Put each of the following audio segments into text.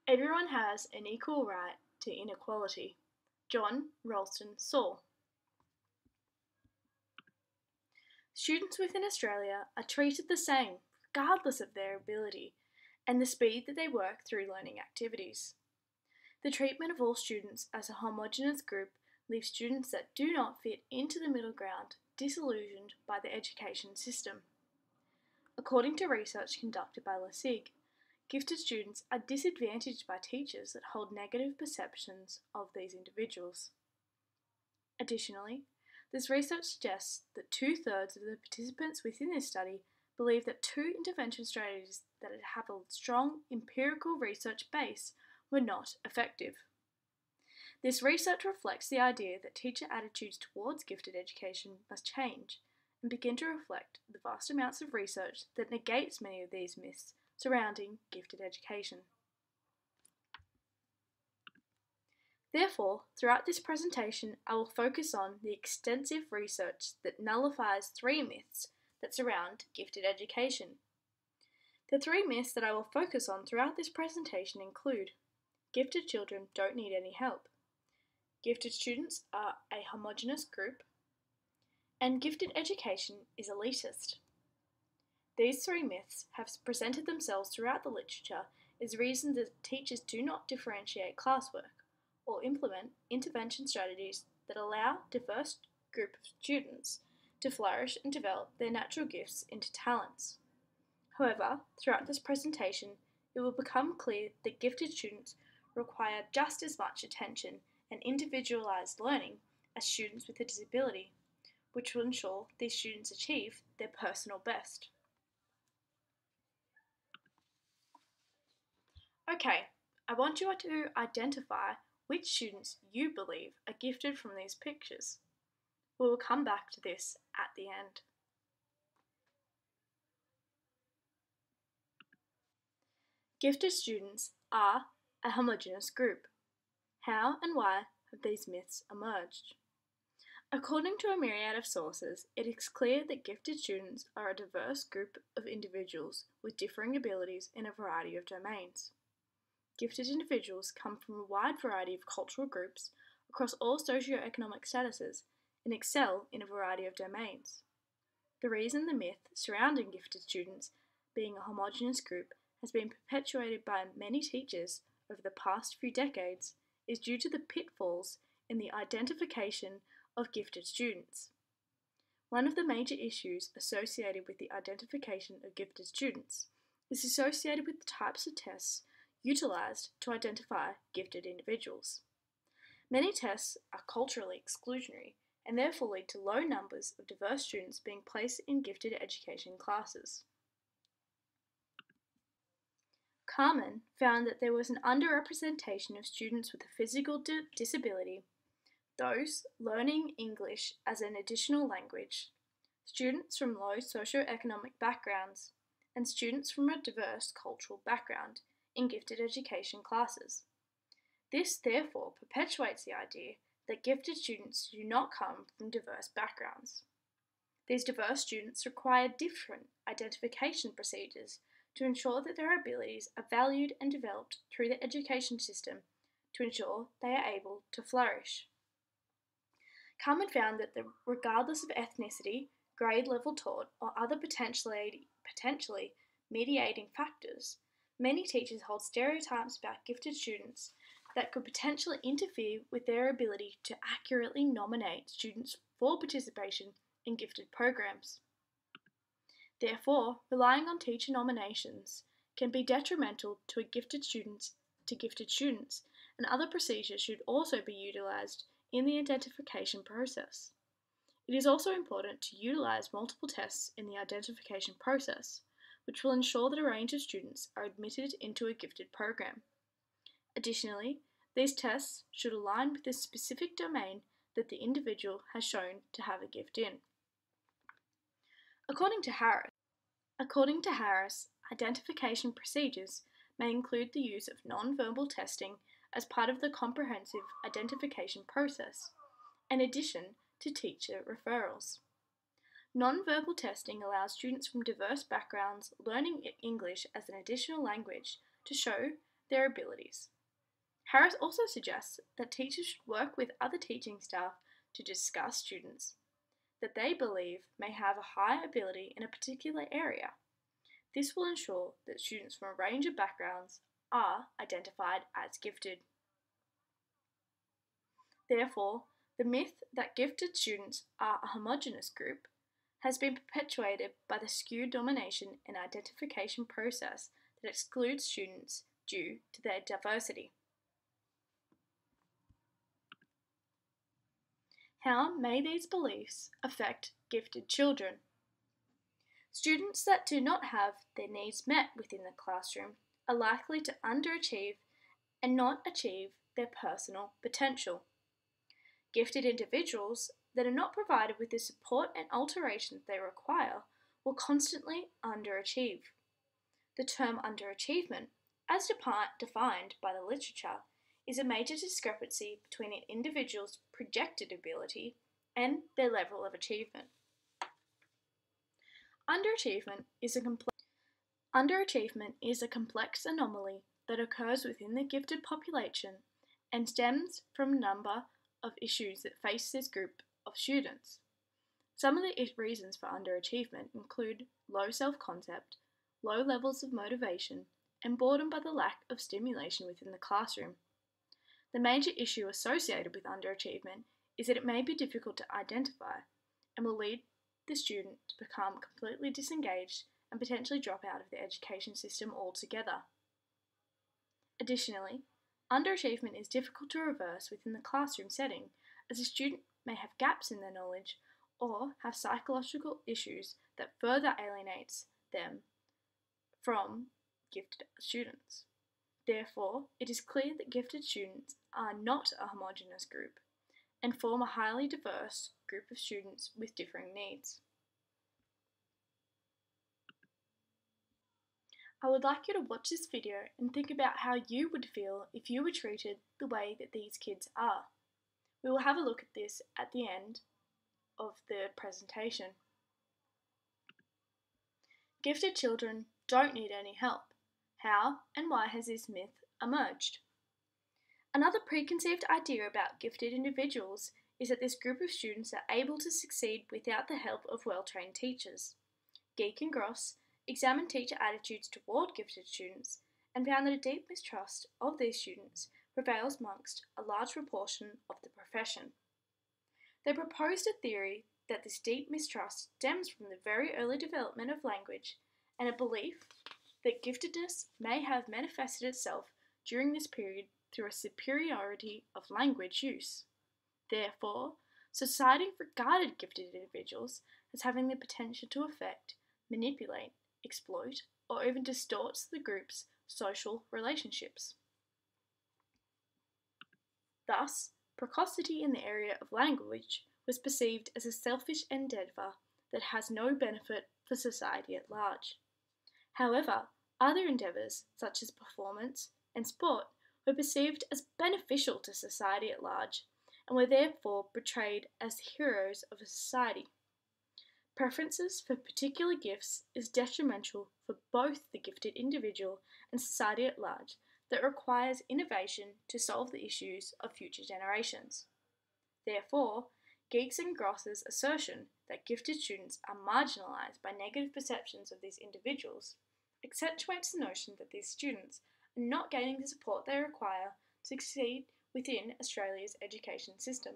Everyone has an equal right to inequality. John Ralston Saul. Students within Australia are treated the same regardless of their ability and the speed that they work through learning activities. The treatment of all students as a homogenous group leaves students that do not fit into the middle ground disillusioned by the education system. According to research conducted by LeSIG, gifted students are disadvantaged by teachers that hold negative perceptions of these individuals. Additionally, this research suggests that 2/3 of the participants within this study believe that two intervention strategies that have a strong empirical research base were not effective. This research reflects the idea that teacher attitudes towards gifted education must change and begin to reflect the vast amounts of research that negates many of these myths surrounding gifted education. Therefore, throughout this presentation, I will focus on the extensive research that nullifies 3 myths that surround gifted education. The 3 myths that I will focus on throughout this presentation include: gifted children don't need any help, gifted students are a homogenous group, and gifted education is elitist. These 3 myths have presented themselves throughout the literature as reasons that teachers do not differentiate classwork or implement intervention strategies that allow a diverse group of students to flourish and develop their natural gifts into talents. However, throughout this presentation, it will become clear that gifted students require just as much attention and individualised learning as students with a disability, which will ensure these students achieve their personal best. Okay, I want you to identify which students you believe are gifted from these pictures. We will come back to this at the end. Gifted students are a homogeneous group. How and why have these myths emerged? According to a myriad of sources, it is clear that gifted students are a diverse group of individuals with differing abilities in a variety of domains. Gifted individuals come from a wide variety of cultural groups across all socio-economic statuses and excel in a variety of domains. The reason the myth surrounding gifted students being a homogeneous group has been perpetuated by many teachers over the past few decades is due to the pitfalls in the identification of gifted students. One of the major issues associated with the identification of gifted students is associated with the types of tests utilised to identify gifted individuals. Many tests are culturally exclusionary and therefore lead to low numbers of diverse students being placed in gifted education classes. Carmen found that there was an underrepresentation of students with a physical disability, those learning English as an additional language, students from low socio-economic backgrounds, and students from a diverse cultural background in gifted education classes. This therefore perpetuates the idea that gifted students do not come from diverse backgrounds. These diverse students require different identification procedures to ensure that their abilities are valued and developed through the education system to ensure they are able to flourish. Carmen found that regardless of ethnicity, grade level taught, or other potentially mediating factors, many teachers hold stereotypes about gifted students that could potentially interfere with their ability to accurately nominate students for participation in gifted programs. Therefore, relying on teacher nominations can be detrimental to gifted students, and other procedures should also be utilised in the identification process. It is also important to utilise multiple tests in the identification process, which will ensure that a range of students are admitted into a gifted program. Additionally, these tests should align with the specific domain that the individual has shown to have a gift in. According to Harris, identification procedures may include the use of non-verbal testing as part of the comprehensive identification process, in addition to teacher referrals. Non-verbal testing allows students from diverse backgrounds learning English as an additional language to show their abilities. Harris also suggests that teachers should work with other teaching staff to discuss students that they believe may have a high ability in a particular area. This will ensure that students from a range of backgrounds are identified as gifted. Therefore, the myth that gifted students are a homogeneous group has been perpetuated by the skewed domination and identification process that excludes students due to their diversity. How may these beliefs affect gifted children? Students that do not have their needs met within the classroom are likely to underachieve and not achieve their personal potential. Gifted individuals that are not provided with the support and alterations they require will constantly underachieve. The term underachievement, as defined by the literature, is a major discrepancy between an individual's projected ability and their level of achievement. Underachievement is a complex anomaly that occurs within the gifted population and stems from a number of issues that face this group of students. Some of the reasons for underachievement include low self-concept, low levels of motivation, and boredom by the lack of stimulation within the classroom. The major issue associated with underachievement is that it may be difficult to identify and will lead the student to become completely disengaged and potentially drop out of the education system altogether. Additionally, underachievement is difficult to reverse within the classroom setting, as a student may have gaps in their knowledge or have psychological issues that further alienates them from gifted students. Therefore, it is clear that gifted students are not a homogeneous group and form a highly diverse group of students with differing needs. I would like you to watch this video and think about how you would feel if you were treated the way that these kids are. We will have a look at this at the end of the presentation. Gifted children don't need any help. How and why has this myth emerged? Another preconceived idea about gifted individuals is that this group of students are able to succeed without the help of well-trained teachers. Geek and Gross examined teacher attitudes toward gifted students and found that a deep mistrust of these students prevails amongst a large proportion of the profession. They proposed a theory that this deep mistrust stems from the very early development of language and a belief that giftedness may have manifested itself during this period through a superiority of language use. Therefore, society regarded gifted individuals as having the potential to affect, manipulate, exploit, or even distort the group's social relationships. Thus, precocity in the area of language was perceived as a selfish endeavour that has no benefit for society at large. However, other endeavours, such as performance and sport, were perceived as beneficial to society at large and were therefore portrayed as heroes of a society. Preferences for particular gifts is detrimental for both the gifted individual and society at large that requires innovation to solve the issues of future generations. Therefore, Geeks and Gross's assertion that gifted students are marginalised by negative perceptions of these individuals accentuates the notion that these students are not gaining the support they require to succeed within Australia's education system.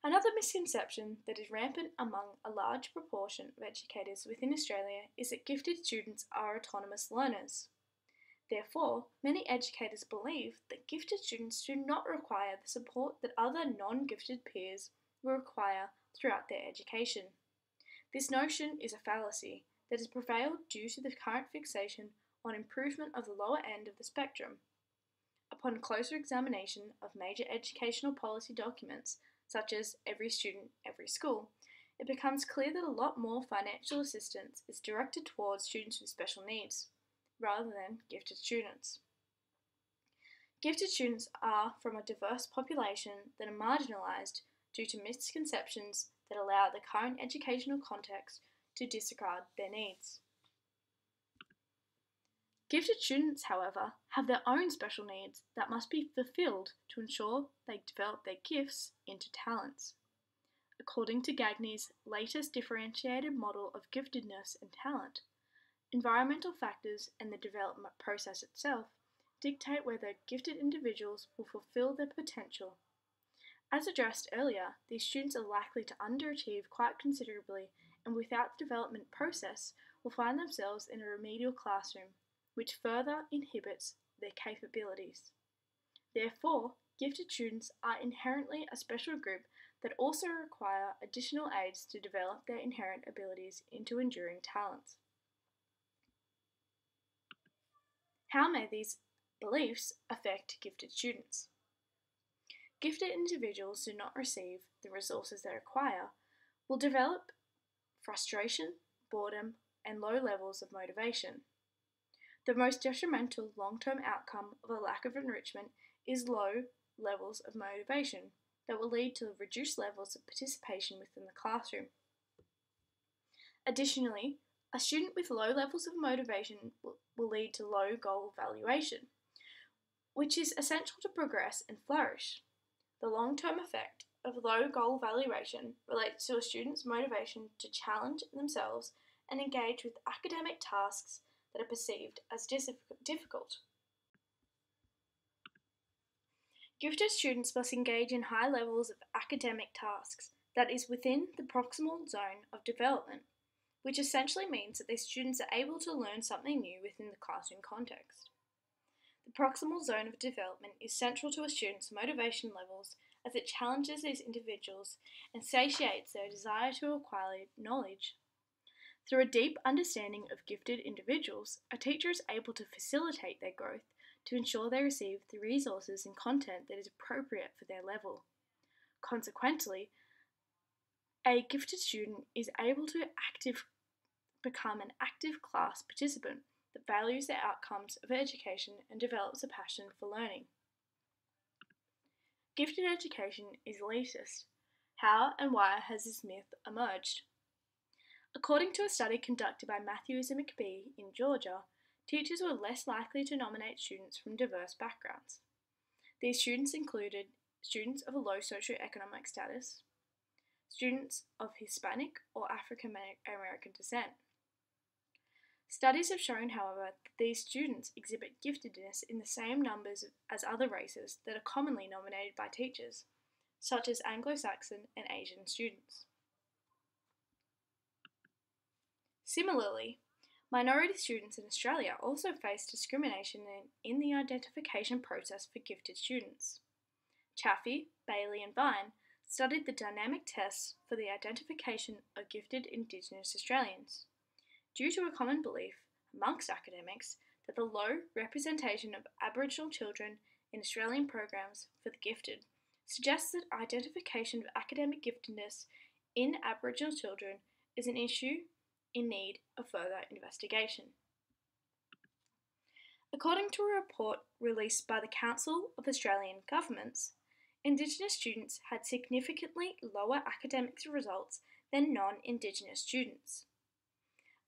Another misconception that is rampant among a large proportion of educators within Australia is that gifted students are autonomous learners. Therefore, many educators believe that gifted students do not require the support that other non-gifted peers will require throughout their education. This notion is a fallacy that has prevailed due to the current fixation on improvement of the lower end of the spectrum. Upon closer examination of major educational policy documents, such as Every Student, Every School, it becomes clear that a lot more financial assistance is directed towards students with special needs, rather than gifted students. Gifted students are from a diverse population that are marginalised due to misconceptions that allow the current educational context to disregard their needs. Gifted students, however, have their own special needs that must be fulfilled to ensure they develop their gifts into talents. According to Gagne's latest differentiated model of giftedness and talent, environmental factors and the development process itself dictate whether gifted individuals will fulfill their potential. As addressed earlier, these students are likely to underachieve quite considerably and without the development process will find themselves in a remedial classroom, which further inhibits their capabilities. Therefore, gifted students are inherently a special group that also require additional aids to develop their inherent abilities into enduring talents. How may these beliefs affect gifted students? Gifted individuals do not receive the resources they require will develop frustration, boredom, and low levels of motivation. The most detrimental long-term outcome of a lack of enrichment is low levels of motivation that will lead to reduced levels of participation within the classroom. Additionally, a student with low levels of motivation will lead to low goal valuation, which is essential to progress and flourish. The long-term effect of low goal valuation relates to a student's motivation to challenge themselves and engage with academic tasks that are perceived as difficult. Gifted students must engage in high levels of academic tasks that is within the proximal zone of development, which essentially means that these students are able to learn something new within the classroom context. The proximal zone of development is central to a student's motivation levels as it challenges these individuals and satiates their desire to acquire knowledge. Through a deep understanding of gifted individuals, a teacher is able to facilitate their growth to ensure they receive the resources and content that is appropriate for their level. Consequently, a gifted student is able to become an active class participant that values the outcomes of education and develops a passion for learning. Gifted education is elitist. How and why has this myth emerged? According to a study conducted by Matthews and McBee in Georgia, teachers were less likely to nominate students from diverse backgrounds. These students included students of a low socioeconomic status, students of Hispanic or African American descent. Studies have shown, however, that these students exhibit giftedness in the same numbers as other races that are commonly nominated by teachers, such as Anglo-Saxon and Asian students. Similarly, minority students in Australia also face discrimination in the identification process for gifted students. Chaffee, Bailey and Vine studied the dynamic tests for the identification of gifted Indigenous Australians, due to a common belief amongst academics that the low representation of Aboriginal children in Australian programs for the gifted suggests that identification of academic giftedness in Aboriginal children is an issue in need of further investigation. According to a report released by the Council of Australian Governments, Indigenous students had significantly lower academic results than non-Indigenous students.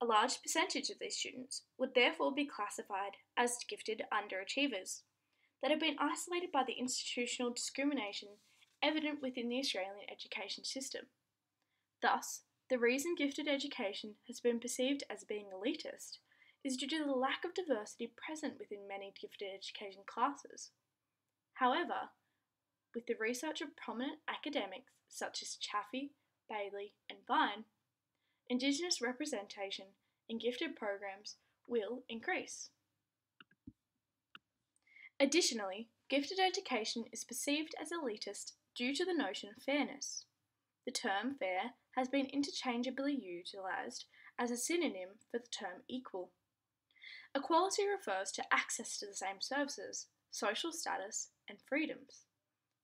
A large percentage of these students would therefore be classified as gifted underachievers that have been isolated by the institutional discrimination evident within the Australian education system. Thus, the reason gifted education has been perceived as being elitist is due to the lack of diversity present within many gifted education classes. However, with the research of prominent academics such as Chaffee, Bailey, and Vine, Indigenous representation in gifted programs will increase. Additionally, gifted education is perceived as elitist due to the notion of fairness. The term fair has been interchangeably utilised as a synonym for the term equal. Equality refers to access to the same services, social status, and freedoms,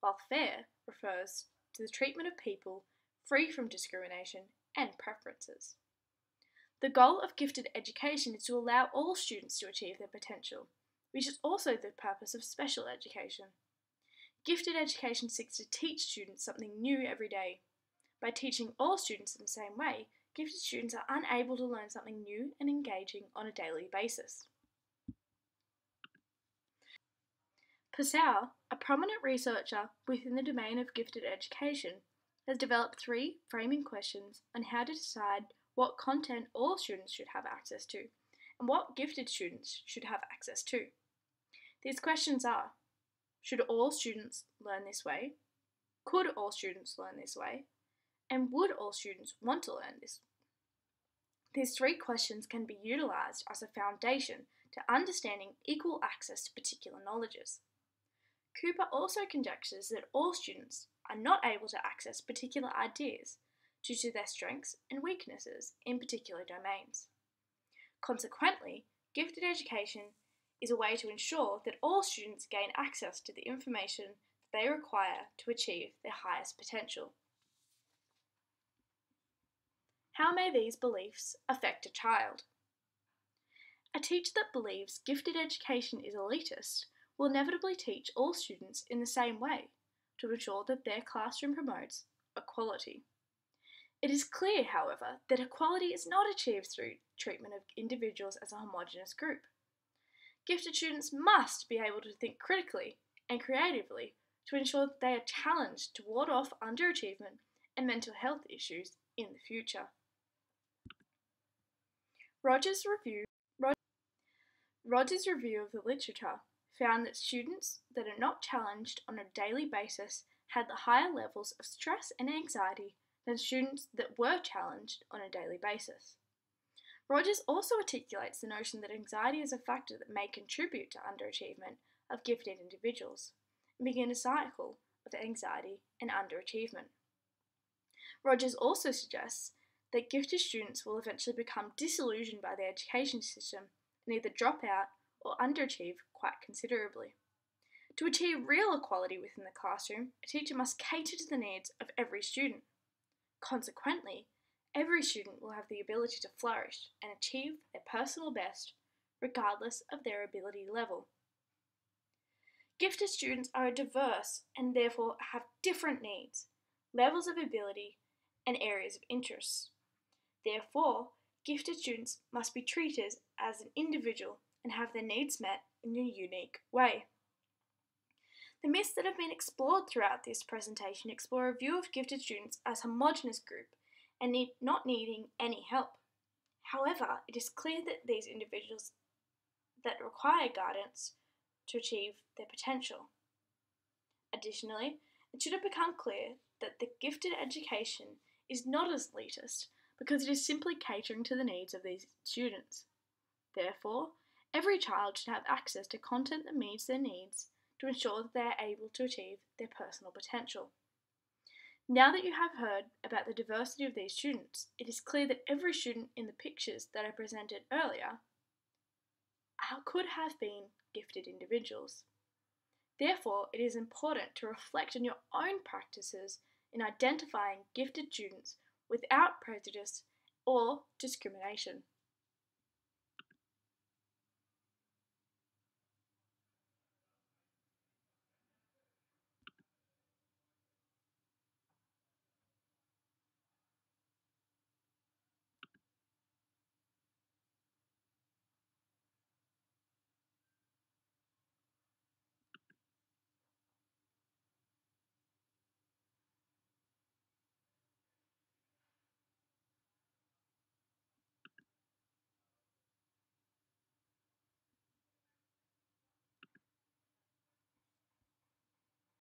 while fair refers to the treatment of people free from discrimination and preferences. The goal of gifted education is to allow all students to achieve their potential, which is also the purpose of special education. Gifted education seeks to teach students something new every day. By teaching all students in the same way, gifted students are unable to learn something new and engaging on a daily basis. Passau, a prominent researcher within the domain of gifted education, has developed 3 framing questions on how to decide what content all students should have access to and what gifted students should have access to. These questions are: should all students learn this way? Could all students learn this way? And would all students want to learn this? These 3 questions can be utilised as a foundation to understanding equal access to particular knowledges. Cooper also conjectures that all students are not able to access particular ideas due to their strengths and weaknesses in particular domains. Consequently, gifted education is a way to ensure that all students gain access to the information that they require to achieve their highest potential. How may these beliefs affect a child? A teacher that believes gifted education is elitist will inevitably teach all students in the same way to ensure that their classroom promotes equality. It is clear, however, that equality is not achieved through treatment of individuals as a homogeneous group. Gifted students must be able to think critically and creatively to ensure that they are challenged to ward off underachievement and mental health issues in the future. Rogers' review of the literature found that students that are not challenged on a daily basis had the higher levels of stress and anxiety than students that were challenged on a daily basis. Rogers also articulates the notion that anxiety is a factor that may contribute to underachievement of gifted individuals and begin a cycle of anxiety and underachievement. Rogers also suggests that gifted students will eventually become disillusioned by the education system and either drop out or underachieve quite considerably. To achieve real equality within the classroom, a teacher must cater to the needs of every student. Consequently, every student will have the ability to flourish and achieve their personal best, regardless of their ability level. Gifted students are diverse and therefore have different needs, levels of ability, and areas of interest. Therefore, gifted students must be treated as an individual and have their needs met in a unique way. The myths that have been explored throughout this presentation explore a view of gifted students as a homogeneous group and not needing any help. However, it is clear that these individuals that require guidance to achieve their potential. Additionally, it should have become clear that the gifted education is not as elitist because it is simply catering to the needs of these students. Therefore, every child should have access to content that meets their needs to ensure that they are able to achieve their personal potential. Now that you have heard about the diversity of these students, it is clear that every student in the pictures that I presented earlier could have been gifted individuals. Therefore, it is important to reflect on your own practices in identifying gifted students without prejudice or discrimination.